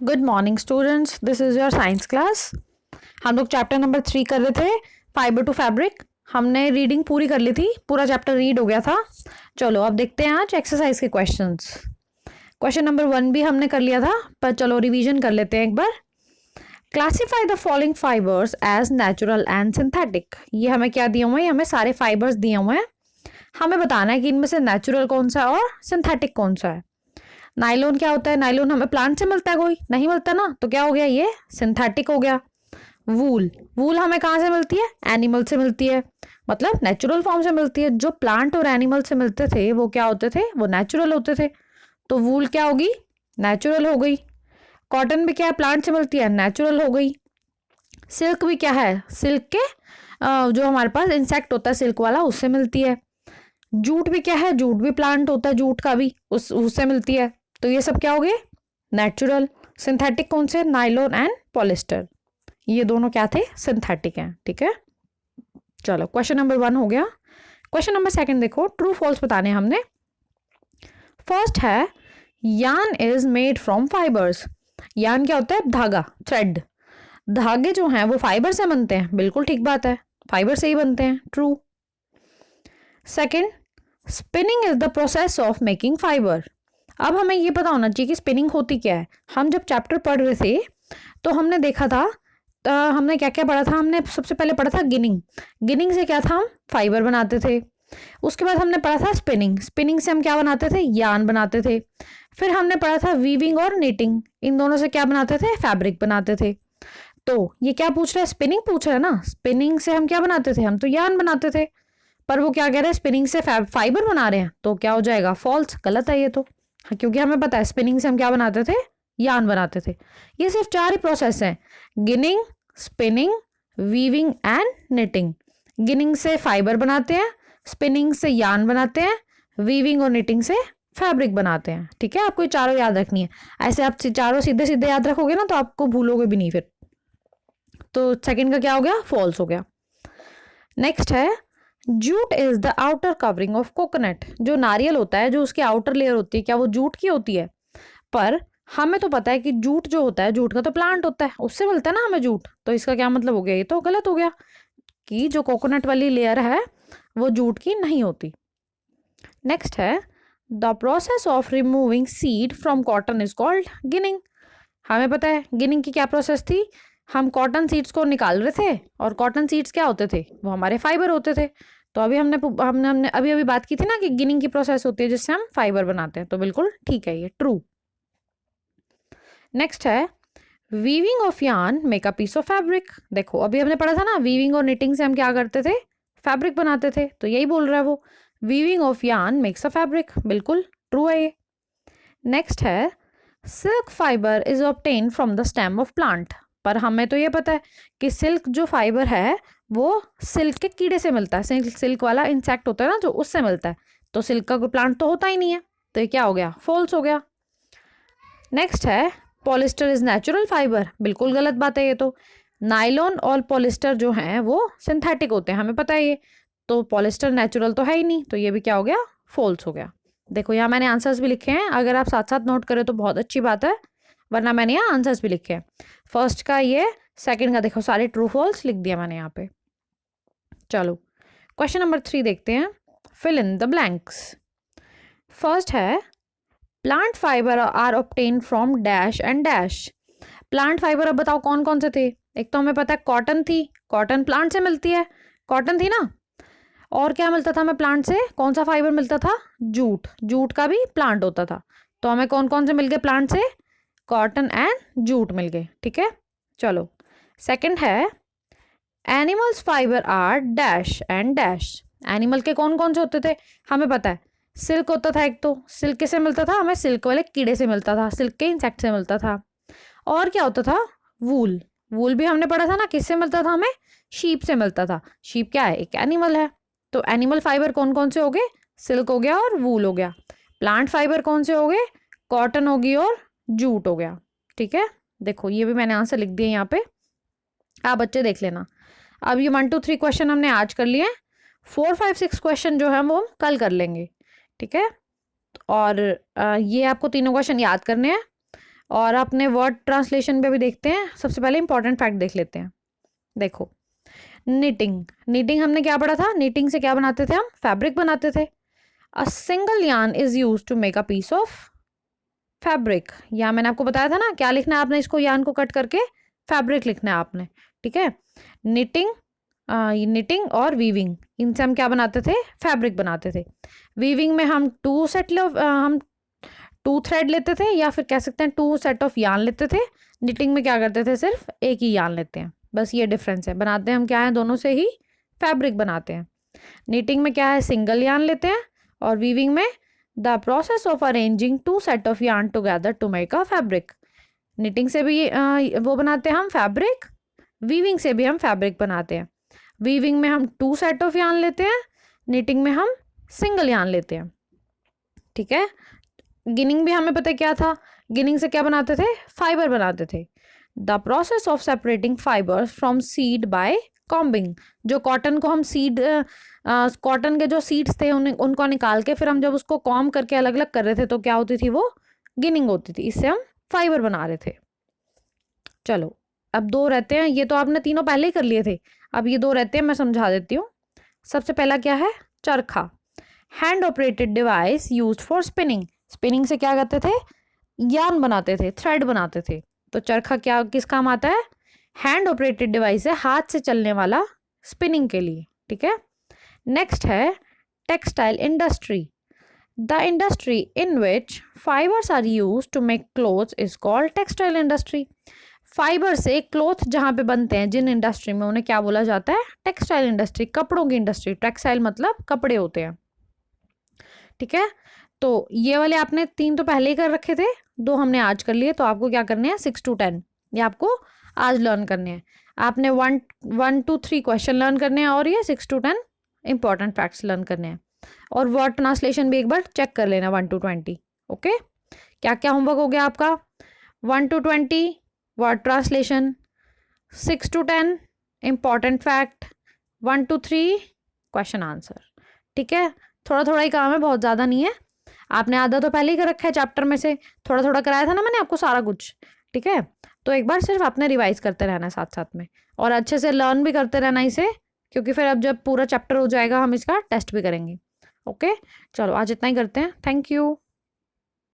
Good morning students, this is your science class. हम लोग chapter number 3 कर रहे थे, फाइबर टू फैब्रिक। हमने रीडिंग पूरी कर ली थी, पूरा चैप्टर रीड हो गया था। चलो अब देखते हैं आज एक्सरसाइज के क्वेश्चंस। क्वेश्चन नंबर 1 भी हमने कर लिया था, पर चलो रिवीजन कर लेते हैं एक बार। Classify the following fibres as natural and synthetic. ये हमें क्या दिए हुए हैं? हमें सारे फाइबर्स दिए हुए हैं, हमें बताना है कि इनमें से नेचुरल कौन सा है और सिंथेटिक कौन सा है। नाइलोन क्या होता है? नाइलोन हमें प्लांट से मिलता है, कोई नहीं मिलता ना, तो क्या हो गया? ये सिंथेटिक हो गया। वूल, वूल हमें कहाँ से मिलती है? एनिमल से मिलती है, मतलब नेचुरल फॉर्म से मिलती है। जो प्लांट और एनिमल से मिलते थे वो क्या होते थे? वो नेचुरल होते थे, तो वूल क्या होगी? नेचुरल हो गई। कॉटन भी क्या है? प्लांट से मिलती है, नेचुरल हो गई। सिल्क भी क्या है? सिल्क के जो हमारे पास इंसेक्ट होता है सिल्क वाला, उससे मिलती है। जूट भी क्या है? जूट भी प्लांट होता है, जूट का भी उससे मिलती है। तो ये सब क्या हो गए? नेचुरल। सिंथेटिक कौन से? नाइलोन एंड पॉलिस्टर, ये दोनों क्या थे? सिंथेटिक हैं। ठीक है, चलो क्वेश्चन नंबर 1 हो गया। क्वेश्चन नंबर 2 देखो, ट्रू फॉल्स बताने हमने। फर्स्ट है यान इज मेड फ्रॉम फाइबर्स। यान क्या होता है? धागा, थ्रेड। धागे जो हैं वो फाइबर से बनते हैं, बिल्कुल ठीक बात है, फाइबर से ही बनते हैं, true. Second, spinning is the process of making fibre. अब हमें ये पता होना चाहिए कि स्पिनिंग होती क्या है। हम जब चैप्टर पढ़ रहे थे तो हमने देखा था, हमने क्या क्या पढ़ा था? हमने सबसे पहले पढ़ा था गिनिंग। गिनिंग से क्या था? हम फाइबर बनाते थे। उसके बाद हमने पढ़ा था स्पिनिंग। स्पिनिंग से हम क्या बनाते थे? यान बनाते थे। फिर हमने पढ़ा था वीविंग और नीटिंग। इन दोनों से क्या बनाते थे? फैब्रिक बनाते थे। तो ये क्या पूछ रहा है? स्पिनिंग पूछ रहा है ना। स्पिनिंग से हम क्या बनाते थे? हम तो यान बनाते थे। पर वो क्या कह रहे हैं? स्पिनिंग से फाइबर बना रहे हैं, तो क्या हो जाएगा? फॉल्स, गलत है ये तो। हाँ, क्योंकि हमें पता है स्पिनिंग से हम क्या बनाते थे? यान बनाते थे। ये सिर्फ 4 ही प्रोसेस हैं, ginning, spinning, weaving and knitting. Ginning से फाइबर बनाते हैं, स्पिनिंग से यान बनाते हैं, वीविंग और निटिंग से फैब्रिक बनाते हैं। ठीक है, आपको ये चारों याद रखनी है। ऐसे आप चारों सीधे सीधे याद रखोगे ना तो आपको भूलोगे भी नहीं फिर। तो सेकंड का क्या हो गया? फॉल्स हो गया। नेक्स्ट है jute is the outer covering of coconut. जो नारियल होता है, जो उसकी आउटर लेयर होती है, क्या वो जूट की होती है? पर हमें तो पता है कि जूट जो होता है, जूट का तो प्लांट होता है, उससे मिलता है ना हमें जूट। तो इसका क्या मतलब हो गया? ये तो गलत हो गया कि जो कोकोनट वाली लेयर है वो जूट की नहीं होती। नेक्स्ट है the process of removing seed from cotton is called ginning. हमें पता है गिनिंग की क्या प्रोसेस थी। हम कॉटन सीड्स को निकाल रहे थे, और कॉटन सीड्स क्या होते थे? वो हमारे फाइबर होते थे। तो अभी हमने हमने हमने अभी अभी बात की थी ना कि गिनिंग की प्रोसेस होती है जिससे हम फाइबर बनाते हैं, तो बिल्कुल ठीक है, ये ट्रू। नेक्स्ट है weaving of yarn make a piece of fabric. देखो अभी हमने पढ़ा था ना, वीविंग और निटिंग से हम क्या करते थे? फैब्रिक बनाते थे, तो यही बोल रहा है वो, weaving of yarn makes a fabric, बिल्कुल ट्रू है ये। नेक्स्ट है silk fibre is obtain from the stem of plant. पर हमें तो ये पता है कि सिल्क जो फाइबर है वो सिल्क के कीड़े से मिलता है। सिल्क वाला इंसेक्ट होता है ना जो, उससे मिलता है। तो सिल्क का कोई प्लांट तो होता ही नहीं है, तो ये क्या हो गया? फॉल्स हो गया। नेक्स्ट है पॉलिस्टर इज नेचुरल फाइबर। बिल्कुल गलत बात है ये तो। नाइलॉन और पॉलिस्टर जो हैं वो सिंथेटिक होते हैं, हमें पता है ये। तो पॉलिस्टर नेचुरल तो है ही नहीं, तो ये भी क्या हो गया? फॉल्स हो गया। देखो यहाँ मैंने आंसर्स भी लिखे हैं, अगर आप साथ साथ नोट करें तो बहुत अच्छी बात है, वरना मैंने यहाँ आंसर्स भी लिखे हैं। फर्स्ट का ये, सेकंड का देखो, सारे ट्रू फॉल्स लिख दिया मैंने यहाँ पे। चलो क्वेश्चन नंबर 3 देखते हैं, fill in the blanks. First है plant fibre are obtain from dash and dash. Plant fibre अब बताओ कौन कौन से थे? एक तो हमें पता है कॉटन थी, कॉटन प्लांट से मिलती है, कॉटन थी ना। और क्या मिलता था हमें प्लांट से? कौन सा फाइबर मिलता था? जूट, जूट का भी प्लांट होता था। तो हमें कौन कौन से मिल गए प्लांट से? कॉटन एंड जूट मिल गए। ठीक है, चलो सेकंड है animals fibre are dash and dash. Animal के कौन कौन से होते थे? हमें पता है सिल्क होता था एक, तो सिल्क किससे मिलता था? हमें सिल्क वाले कीड़े से मिलता था, सिल्क के इंसेक्ट से मिलता था। और क्या होता था? वूल, वूल भी हमने पढ़ा था ना, किससे मिलता था? हमें शीप से मिलता था। शीप क्या है? एक एनिमल है। तो एनिमल फाइबर कौन कौन से हो गए? सिल्क हो गया और वूल हो गया। प्लांट फाइबर कौन से हो गए? कॉटन होगी और जूट हो गया। ठीक है, देखो ये भी मैंने आंसर लिख दिया यहाँ पे, आप बच्चे देख लेना। अब ये 1 2 3 क्वेश्चन हमने आज कर लिए, 4 5 6 क्वेश्चन जो है वो हम कल कर लेंगे। ठीक है, और ये आपको तीनों क्वेश्चन याद करने हैं। और अपने वर्ड ट्रांसलेशन पे भी देखते हैं। सबसे पहले इंपॉर्टेंट फैक्ट देख लेते हैं। देखो, निटिंग, निटिंग हमने क्या पढ़ा था? निटिंग से क्या बनाते थे हम? फैब्रिक बनाते थे। A single yarn is use to make a piece of fabric. या मैंने आपको बताया था ना, क्या लिखना है आपने? इसको यार्न को कट करके फैब्रिक लिखना है आपने, ठीक है। निटिंग, निटिंग और वीविंग, इनसे हम क्या बनाते थे? फैब्रिक बनाते थे। वीविंग में हम हम 2 थ्रेड लेते थे, या फिर कह सकते हैं 2 सेट ऑफ यार्न लेते थे। निटिंग में क्या करते थे? सिर्फ एक ही यार्न लेते हैं, बस ये डिफरेंस है। बनाते हैं हम क्या है? दोनों से ही फैब्रिक बनाते हैं। निटिंग में क्या है? सिंगल यार्न लेते हैं, और वीविंग में the process of arranging 2 set of yarn together to make a fabric. Knitting से भी वो बनाते हैं हम फैब्रिक, वीविंग से भी हम फैब्रिक बनाते हैं। वीविंग में हम 2 सेट ऑफ यार्न लेते हैं, निटिंग में हम सिंगल यार्न लेते हैं, ठीक है। गिनिंग भी हमें पता क्या था? गिनिंग से क्या बनाते थे? फाइबर बनाते थे। The process of separating fibres from seed bye combing. जो कॉटन को हम सीड, कॉटन के जो सीड्स थे उनको निकाल के फिर हम जब उसको कॉम्ब करके अलग अलग कर रहे थे तो क्या होती थी? वो गिनिंग होती थी। इससे हम फाइबर बना रहे थे। चलो, अब 2 रहते हैं। ये तो आपने तीनों पहले ही कर लिए थे, अब ये 2 रहते हैं, मैं समझा देती हूँ। सबसे पहला क्या है? चरखा, hand operated device used for spinning. Spinning से क्या करते थे? यार्न बनाते थे, थ्रेड बनाते थे। तो चरखा क्या किस काम आता है? हैंड ऑपरेटेड डिवाइस है, हाथ से चलने वाला, स्पिनिंग के लिए, ठीक है। नेक्स्ट है textile industry. The industry in which fibres are use to make clothes is called textile industry. Fibre से क्लोथ जहाँ पे बनते हैं, जिन इंडस्ट्री में, उन्हें क्या बोला जाता है? टेक्सटाइल इंडस्ट्री, कपड़ों की इंडस्ट्री। टेक्सटाइल मतलब कपड़े होते हैं, ठीक है। तो ये वाले आपने 3 तो पहले ही कर रखे थे, 2 हमने आज कर लिए। तो आपको क्या करने हैं? 6 to 10 ये आपको आज लर्न करने हैं। आपने 1 to 3 क्वेश्चन लर्न करने हैं, और ये 6 to 10 इंपॉर्टेंट फैक्ट्स लर्न करने हैं। और वर्ड ट्रांसलेशन भी एक बार चेक कर लेना 1 to 20। ओके, क्या क्या होमवर्क हो गया आपका? 1 to 20 word translation, 6 to 10 important fact, 1 to 3 question answer, ठीक है। थोड़ा थोड़ा ही काम है, बहुत ज़्यादा नहीं है। आपने आधा तो पहले ही कर रखा है चैप्टर में से, थोड़ा थोड़ा कराया था ना मैंने आपको सारा कुछ, ठीक है। तो एक बार सिर्फ आपने रिवाइज करते रहना है साथ साथ में, और अच्छे से लर्न भी करते रहना इसे, क्योंकि फिर अब जब पूरा चैप्टर हो जाएगा हम इसका टेस्ट भी करेंगे। ओके, चलो आज इतना ही करते हैं। Thank you.